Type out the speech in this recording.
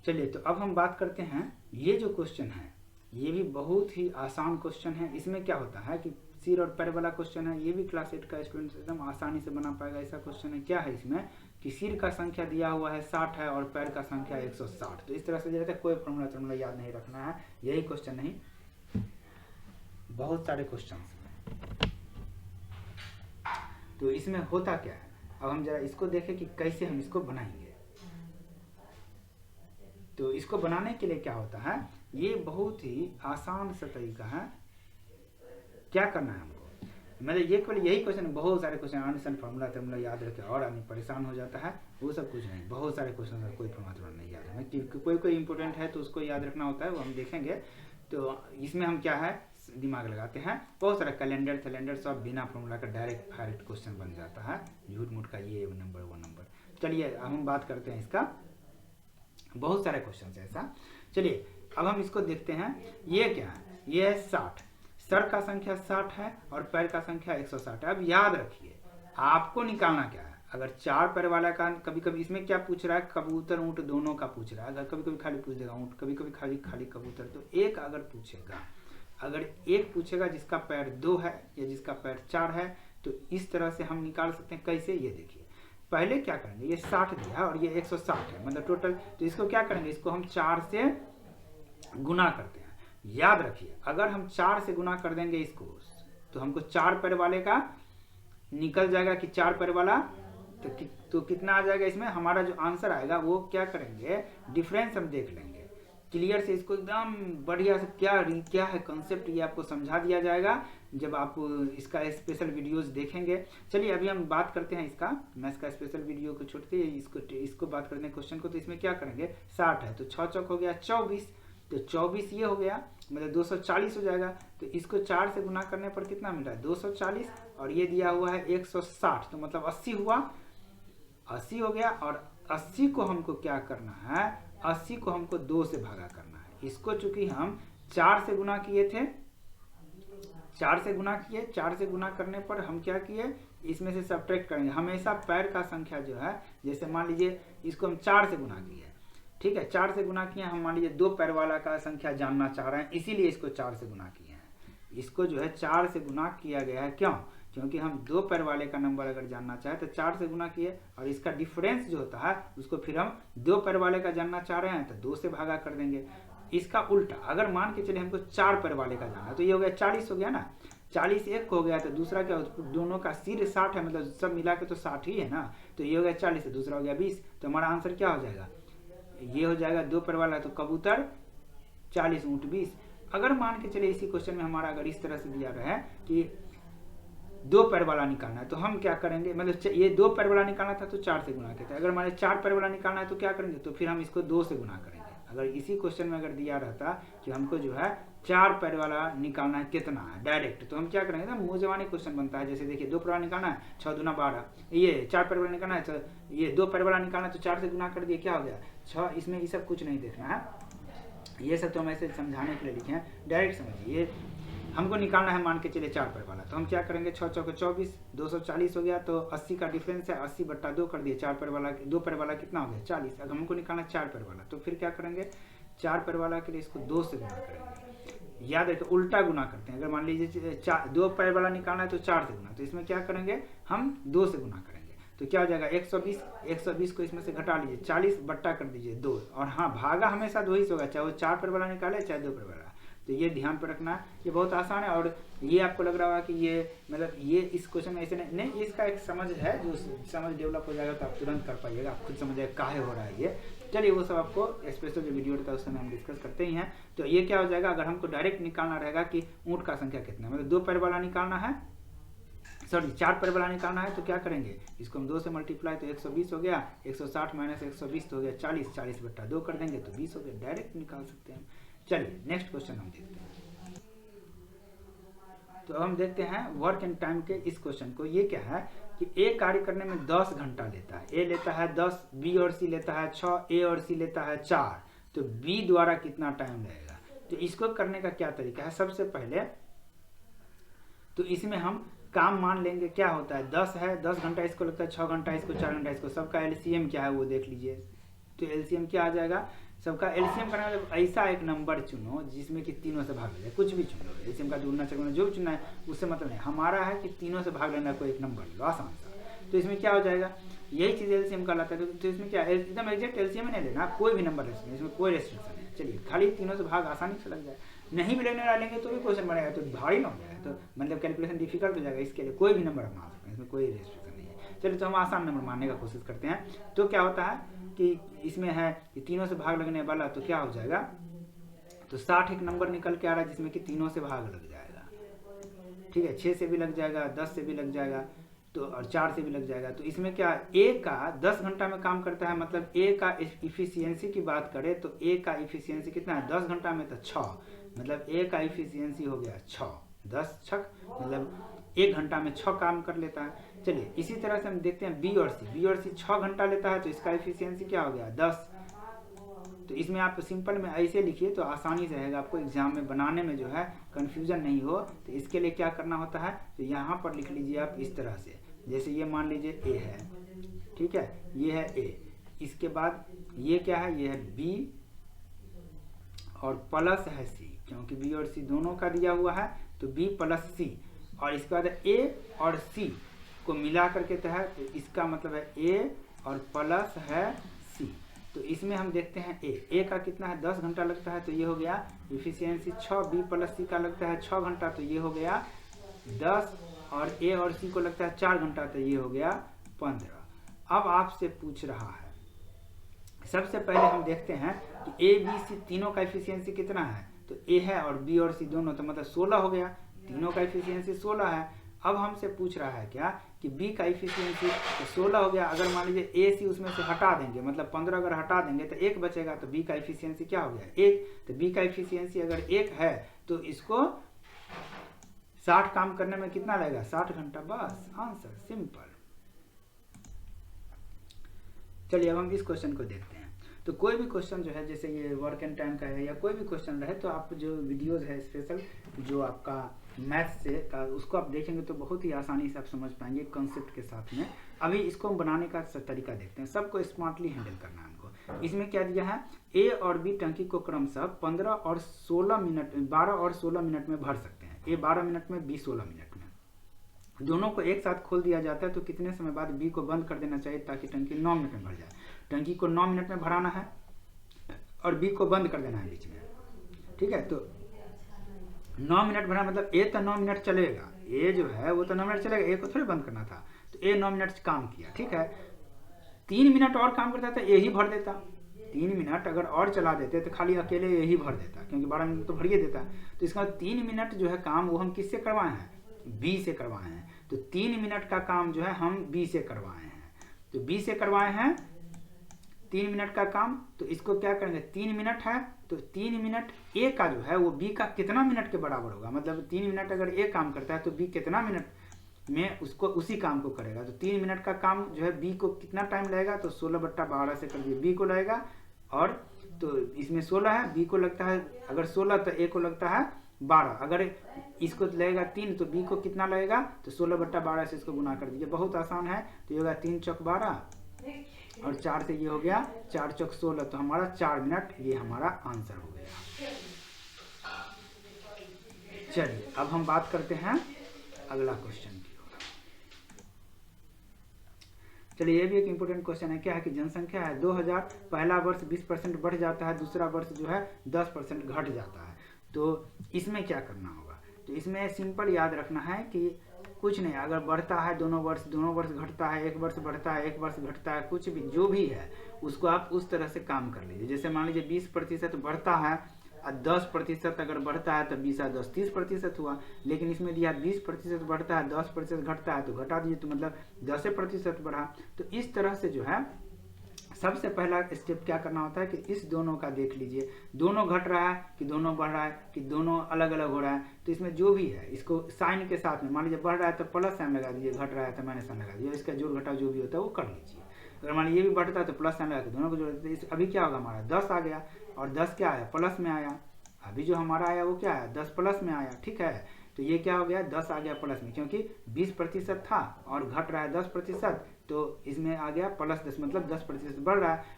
चलिए, तो अब हम बात करते हैं, ये जो क्वेश्चन है ये भी बहुत ही आसान क्वेश्चन है। इसमें क्या होता है कि सिर और पैर वाला क्वेश्चन है, ये भी क्लास 8 का स्टूडेंट एकदम आसानी से बना पाएगा। ऐसा क्वेश्चन है, क्या है इसमें कि सिर का संख्या दिया हुआ है 60 है और पैर का संख्या 160। तो इस तरह से रहता है, कोई फॉर्मूला याद नहीं रखना है, यही क्वेश्चन नहीं बहुत सारे क्वेश्चन। तो इसमें होता क्या है, अब हम जरा इसको देखें कि कैसे हम इसको बनाएंगे। तो इसको बनाने के लिए क्या होता है, ये बहुत ही आसान सा तरीका है। क्या करना है हमको, मतलब ये केवल यही क्वेश्चन, बहुत सारे क्वेश्चन आसान फार्मूला याद रखे और आदमी परेशान हो जाता है, वो सब कुछ नहीं। बहुत सारे क्वेश्चन का कोई फार्मूला नहीं याद है, क्योंकि कोई इंपॉर्टेंट है तो उसको याद रखना होता है, वो हम देखेंगे। तो इसमें हम क्या है, दिमाग लगाते हैं। बहुत सारा कैलेंडर सब बिना फार्मूला का डायरेक्ट क्वेश्चन बन जाता है, झूठ मूठ का ये नंबर वो नंबर। चलिए अब हम बात करते हैं इसका, बहुत सारे क्वेश्चन है ऐसा। चलिए अब हम इसको देखते हैं। ये क्या है, ये है 60, सर का संख्या 60 है और पैर का संख्या 160 है। अब याद रखिए आपको निकालना क्या है। अगर 4 पैर वाला का, कभी कभी इसमें क्या पूछ रहा है, कबूतर ऊंट दोनों का पूछ रहा है। अगर कभी कभी खाली पूछ देगा ऊंट, कभी कभी खाली कबूतर, तो एक अगर पूछेगा, अगर एक पूछेगा जिसका पैर 2 है या जिसका पैर 4 है, तो इस तरह से हम निकाल सकते हैं। कैसे, ये देखिए। पहले क्या करेंगे, ये 60 दिया और ये 160 है, मतलब टोटल। तो इसको क्या करेंगे, इसको हम 4 से गुना करते हैं। याद रखिए अगर हम 4 से गुना कर देंगे इसको, तो हमको 4 पैर वाले का निकल जाएगा कि 4 पैर वाला, तो कितना आ जाएगा इसमें, हमारा जो आंसर आएगा वो क्या करेंगे, डिफरेंस हम देख लेंगे क्लियर से। इसको एकदम बढ़िया से क्या है कंसेप्ट, ये आपको समझा दिया जाएगा जब आप इसका स्पेशल वीडियोस देखेंगे। चलिए अभी हम बात करते हैं इसका, मैं इसका स्पेशल वीडियो को छोड़ते इसको बात करते हैं क्वेश्चन को। तो इसमें क्या करेंगे, 60 है तो 6 चौक हो गया 24, तो 24 ये हो गया, मतलब 240 हो जाएगा। तो इसको 4 से गुना करने पर कितना मिल रहा है, 240, और ये दिया हुआ है 160, तो मतलब 80 हुआ, 80 हो गया। और 80 को हमको क्या करना है, 80 को हमको 2 से भागा करना है। इसको चूंकि हम 4 से गुना किए थे, 4 से गुना करने पर हम क्या किए, इसमें से सब्ट्रैक्ट करेंगे। हमेशा पैर का संख्या जो है, जैसे मान लीजिए इसको हम 4 से गुना किए, ठीक है, 4 से गुना किए, हम मान लीजिए 2 पैर वाला का संख्या जानना चाह रहे हैं, इसीलिए इसको 4 से गुना किए हैं। इसको जो है 4 से गुना किया गया है, क्यों, क्योंकि हम 2 पैर वाले का नंबर अगर जानना चाहें तो 4 से गुना किए, और इसका डिफरेंस जो होता है उसको फिर हम 2 पैर वाले का जानना चाह रहे हैं तो 2 से भागा कर देंगे। इसका उल्टा, अगर मान के चले हमको 4 पैर वाले का जानना, तो ये हो गया 40 हो गया ना, 40 एक हो गया, तो दूसरा क्या, दोनों का सिर 60 है, मतलब सब मिला के तो 60 ही है ना, तो ये हो गया 40, दूसरा हो गया 20, तो हमारा आंसर क्या हो जाएगा, ये हो जाएगा 2 पैर वाला, तो कबूतर 40 ऊंट 20। अगर मान के चले इसी क्वेश्चन में हमारा अगर इस तरह से दिया रहा है कि 2 पैर वाला निकालना है, तो हम क्या करेंगे, मतलब ये 2 पैर वाला निकालना था तो 4 से गुना किया था। अगर हमारे 4 पैर वाला निकालना है तो क्या करेंगे, तो फिर हम इसको 2 से गुना करेंगे। अगर इसी क्वेश्चन में अगर दिया रहता कि हमको जो है 4 पैर वाला निकालना है कितना है डायरेक्ट, तो हम क्या करेंगे ना, मुंह जवानी क्वेश्चन बनता है। जैसे देखिए 2 पैर वाला निकालना है, 6 दूना 12, ये 4 पैर वाला निकालना है, तो ये 2 पैर वाला निकालना है तो 4 से गुना कर दिए, क्या हो गया 6। इसमें ये सब कुछ नहीं देखना है, ये सब तो हम ऐसे समझाने के लिए लिखे हैं, डायरेक्ट समझिए। ये हमको निकालना है मान के चले 4 पैर वाला, तो हम क्या करेंगे, 6 चौके 24, 240 हो गया, तो 80 का डिफरेंस है, 80 बट्टा 2 कर दिए, 4 पैर वाला 2 पैर वाला कितना हो गया 40। अगर हमको निकालना 4 पैर वाला, तो फिर क्या करेंगे, 4 पैर वाला के लिए इसको 2 से गुना करेंगे। याद है, तो उल्टा गुना करते हैं। अगर मान लीजिए 2 पैर वाला निकालना है तो 4 से गुना, तो इसमें क्या करेंगे, हम 2 से गुना करेंगे, तो क्या हो जाएगा 120। 120 को इसमें से घटा लीजिए, 40 बट्टा कर दीजिए 2, और हाँ भागा हमेशा 2 ही से होगा, चाहे वो 4 पैर वाला निकाले चाहे 2 पैर वाला। तो ये ध्यान पर रखना है, ये बहुत आसान है। और ये आपको लग रहा होगा कि ये मतलब ये इस क्वेश्चन में ऐसे नहीं, इसका एक समझ है, जो समझ डेवलप हो जाएगा तो आप तुरंत कर पाइएगा, आप खुद समझिएगा काहे हो रहा है ये। चलिए वो सब आपको स्पेशल जो वीडियो होता है उस समय हम डिस्कस करते ही हैं। तो ये क्या हो जाएगा, अगर हमको डायरेक्ट निकालना रहेगा कि ऊँट का संख्या कितना है, मतलब 2 पैर वाला निकालना है, सॉरी 4 पैर वाला निकालना है, तो क्या करेंगे, इसको हम 2 से मल्टीप्लाई, तो 120 हो गया, 160 माइनस 120 तो हो गया 40, 40 बट्टा 2 कर देंगे तो 20 हो गया, डायरेक्ट निकाल सकते हैं। चलिए नेक्स्ट क्वेश्चन हम देखते हैं। तो अब हम देखते हैं वर्क एंड टाइम के इस क्वेश्चन को। ये क्या है कि ए कार्य करने में 10 घंटा लेता है, ए लेता है 10, बी और सी लेता है 6, ए और सी लेता है 4, तो बी द्वारा कितना टाइम लगेगा। तो इसको करने का क्या तरीका है, सबसे पहले तो इसमें हम काम मान लेंगे, क्या होता है 10 है, 10 घंटा इसको लगता है, 6 घंटा इसको, 4 घंटा इसको, सबका एलसीएम क्या है वो देख लीजिए। तो एलसीएम क्या आ जाएगा, सबका एलसीएम करना मतलब ऐसा एक नंबर चुनो जिसमें कि तीनों से भाग ले, कुछ भी चुन लो, एलसीएम का जोड़ना चकना जो भी चुनना है उससे मतलब नहीं, हमारा है कि तीनों से भाग लेना कोई एक नंबर लो आसान सा। तो इसमें क्या हो जाएगा, यही चीज़ एलसीएम कहलाता है। तो इसमें क्या एकदम एग्जैक्ट एलसीएम नहीं लेना, कोई भी नंबर ले सकते हैं, इसमें कोई रेस्ट्रिक्शन नहीं है। चलिए खाली तीनों से भाग आसानी से लग जाए, नहीं भी लेने वाला लेंगे तो भी क्वेश्चन बनेगा, तो भारी ना हो जाएगा, तो मतलब कैलकुलेशन डिफिकल्ट हो जाएगा। इसके लिए कोई भी नंबर आप मान सकते हैं, इसमें कोई रेस्ट्रिक्शन नहीं है। चलिए तो हम आसान नंबर मानने का कोशिश करते हैं। तो क्या होता है कि इसमें है कि तीनों से भाग लगने वाला, तो क्या हो जाएगा, तो 60 एक नंबर निकल के आ रहा है जिसमें कि तीनों से भाग लग जाएगा। ठीक है, 6 से भी लग जाएगा, 10 से भी लग जाएगा, तो और 4 से भी लग जाएगा। तो इसमें क्या ए का 10 घंटा में काम करता है, मतलब ए का इफिशियंसी की बात करें तो ए का इफिशियंसी कितना है 10 घंटा में, तो 6, मतलब ए का इफिशियंसी हो गया 6, 10 छक मतलब 1 घंटा में 6 काम कर लेता है। चलिए इसी तरह से हम देखते हैं बी और सी 6 घंटा लेता है, तो इसका इफिशियंसी क्या हो गया 10। तो इसमें आप सिंपल में ऐसे लिखिए तो आसानी से रहेगा, आपको एग्जाम में बनाने में जो है कन्फ्यूजन नहीं हो। तो इसके लिए क्या करना होता है, तो यहाँ पर लिख लीजिए आप इस तरह से, जैसे ये मान लीजिए ए है, ठीक है, ये है ए, इसके बाद ये क्या है, ये है बी और प्लस है सी, क्योंकि बी और सी दोनों का दिया हुआ है तो बी प्लस सी, और इसके बाद ए और सी को मिला करके तहत, तो इसका मतलब है ए और प्लस है सी। तो इसमें हम देखते हैं ए का कितना है 10 घंटा लगता है, तो ये हो गया इफिशियंसी 6, बी प्लस सी का लगता है 6 घंटा, तो ये हो गया 10, और ए और सी को लगता है 4 घंटा, तो ये हो गया 15। अब आपसे पूछ रहा है, सबसे पहले हम देखते हैं कि ए बी सी तीनों का इफिशियंसी कितना है, तो ए है और बी और सी दोनों, तो मतलब 16 हो गया, तीनों का इफिशियंसी 16 है। अब हमसे पूछ रहा है क्या कि बी का इफिशियंसी, तो 16 हो गया, अगर मान लीजिए ए सी उसमें से हटा देंगे, मतलब 15 अगर हटा देंगे तो 1 बचेगा, तो बी का इफिशियंसी क्या हो गया 1। तो बी का इफिशियंसी अगर 1 है तो इसको 60 काम करने में कितना लगेगा 60 घंटा, बस आंसर सिंपल। चलिए अब हम इस क्वेश्चन को देखते हैं। तो कोई भी क्वेश्चन जो है, जैसे ये वर्क एंड टाइम का है या कोई भी क्वेश्चन रहे, तो आप जो वीडियोस है स्पेशल जो आपका मैथ्स से का, उसको आप देखेंगे तो बहुत ही आसानी से आप समझ पाएंगे कॉन्सेप्ट के साथ में। अभी इसको हम बनाने का तरीका देखते हैं, सबको स्मार्टली हैंडल करना है हमको। इसमें क्या दिया है, ए और बी टंकी को क्रमशः 15 और 16 मिनट 12 और 16 मिनट में भर सकते हैं। ए 12 मिनट में, बी 16 मिनट में, दोनों को एक साथ खोल दिया जाता है, तो कितने समय बाद बी को बंद कर देना चाहिए ताकि टंकी 9 मिनट में भर जाए। टंकी को 9 मिनट में भराना है और बी को बंद कर देना है बीच में, ठीक है। तो 9 मिनट भरा मतलब ए तो 9 मिनट चलेगा, ए जो है वो तो 9 मिनट चलेगा, ए को थोड़ी बंद करना था, तो ए 9 मिनट काम किया, ठीक है। 3 मिनट और काम करता तो ए ही भर देता, 3 मिनट अगर और चला देते तो खाली अकेले ए ही भर देता, क्योंकि 12 मिनट तो भरिए देता। तो इसका 3 मिनट जो है काम वो हम किससे करवाए हैं, बी से करवाए हैं। तो 3 मिनट का काम जो है हम बी से करवाए हैं, तो बी से करवाए हैं 3 मिनट का काम। तो इसको क्या करेंगे, 3 मिनट है तो 3 मिनट ए का जो है वो बी का कितना मिनट के बराबर होगा, मतलब 3 मिनट अगर ए काम करता है तो बी कितना मिनट में उसको उसी काम को करेगा। तो 3 मिनट का काम जो है बी को कितना टाइम लगेगा, तो 16/12 से कर दिए बी को लगेगा, और तो इसमें 16 है, बी को लगता है अगर 16 तो ए को लगता है 12, अगर इसको लगेगा 3 तो बी को कितना लगेगा, तो 16/12 से इसको गुना कर दीजिए, बहुत आसान है। तो ये होगा 3 चौक 12 और 4 से ये हो गया 4 चौक 16, तो हमारा 4 मिनट ये हमारा आंसर हो गया। चलिए अब हम बात करते हैं अगला क्वेश्चन की ओर। चलिए ये भी एक इंपॉर्टेंट क्वेश्चन है, क्या है कि जनसंख्या है 2000, पहला वर्ष 20% बढ़ जाता है, दूसरा वर्ष जो है 10% घट जाता है। तो इसमें क्या करना होगा, तो इसमें सिंपल याद रखना है कि कुछ नहीं, अगर बढ़ता है दोनों वर्ष घटता है, 1 वर्ष बढ़ता है 1 वर्ष घटता है, कुछ भी जो भी है उसको आप उस तरह से काम कर लीजिए। जैसे मान लीजिए 20% बढ़ता है और 10% अगर बढ़ता है तो 20 और 10 30% हुआ, लेकिन इसमें दिया 20% बढ़ता है 10% घटता है, तो घटा दीजिए, तो मतलब 10% बढ़ा। तो इस तरह से जो है सबसे पहला स्टेप क्या करना होता है कि इस दोनों का देख लीजिए, दोनों घट रहा है कि दोनों बढ़ रहा है कि दोनों अलग अलग हो रहा है। तो इसमें जो भी है इसको साइन के साथ में, मान लीजिए बढ़ रहा है तो प्लस साइन लगा दीजिए, घट रहा है तो माइनस साइन लगा दीजिए, इसका जोड़ घटाव जो भी होता है वो कर लीजिए। अगर मान लीजिए ये भी बढ़ता है तो प्लस साइन लगा के दोनों को जोड़ देते। अभी क्या होगा, हमारा 10 आ गया और 10 क्या आया, प्लस में आया। अभी जो हमारा आया वो क्या है, 10 प्लस में आया, ठीक है। तो ये क्या हो गया, 10 आ गया प्लस में, क्योंकि 20% था और घट रहा है 10%, तो इसमें आ गया +10, मतलब 10% बढ़ रहा है।